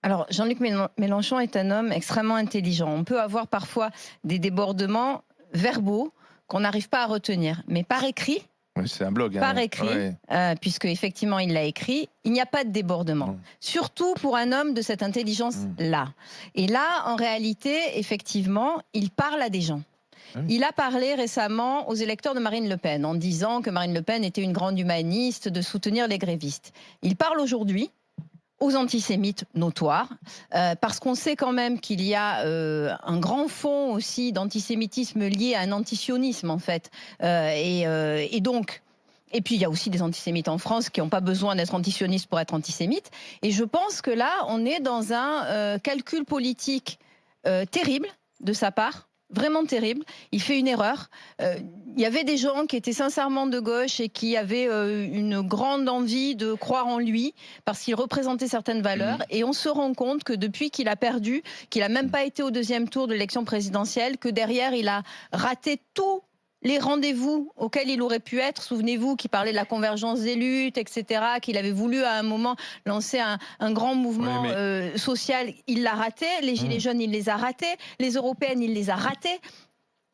Alors, Jean-Luc Mélenchon est un homme extrêmement intelligent. On peut avoir parfois des débordements verbaux qu'on n'arrive pas à retenir. Mais Oui, c'est un blog. par Hein, écrit, ouais. puisque effectivement il l'a écrit, il n'y a pas de débordement. Non. Surtout pour un homme de cette intelligence-là. Et là, en réalité, effectivement, il parle à des gens. Ah oui. Il a parlé récemment aux électeurs de Marine Le Pen en disant que Marine Le Pen était une grande humaniste, de soutenir les grévistes. Il parle aujourd'hui aux antisémites notoires, parce qu'on sait quand même qu'il y a un grand fond aussi d'antisémitisme lié à un antisionisme en fait. Et donc, et puis il y a aussi des antisémites en France qui n'ont pas besoin d'être antisionistes pour être antisémites. Et je pense que là, on est dans un calcul politique terrible de sa part. Vraiment terrible. Il fait une erreur. Il y avait des gens qui étaient sincèrement de gauche et qui avaient une grande envie de croire en lui parce qu'il représentait certaines valeurs. Et on se rend compte que depuis qu'il a perdu, qu'il n'a même pas été au deuxième tour de l'élection présidentielle, que derrière, il a raté tous les rendez-vous auxquels il aurait pu être. Souvenez-vous qu'il parlait de la convergence des luttes, etc., qu'il avait voulu à un moment lancer un grand mouvement social. Il l'a raté. Les Gilets jaunes, il les a ratés. Les européennes, il les a ratés.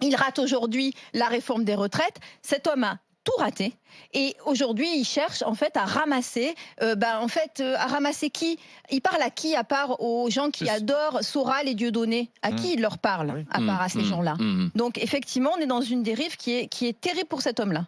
Il rate aujourd'hui la réforme des retraites. Cet homme a tout raté. Et aujourd'hui, il cherche en fait à ramasser. À ramasser qui? Il parle à qui, à part aux gens qui adorent Soral et Dieudonné? À qui il leur parle, à part à ces gens-là? Donc effectivement, on est dans une dérive qui est terrible pour cet homme-là.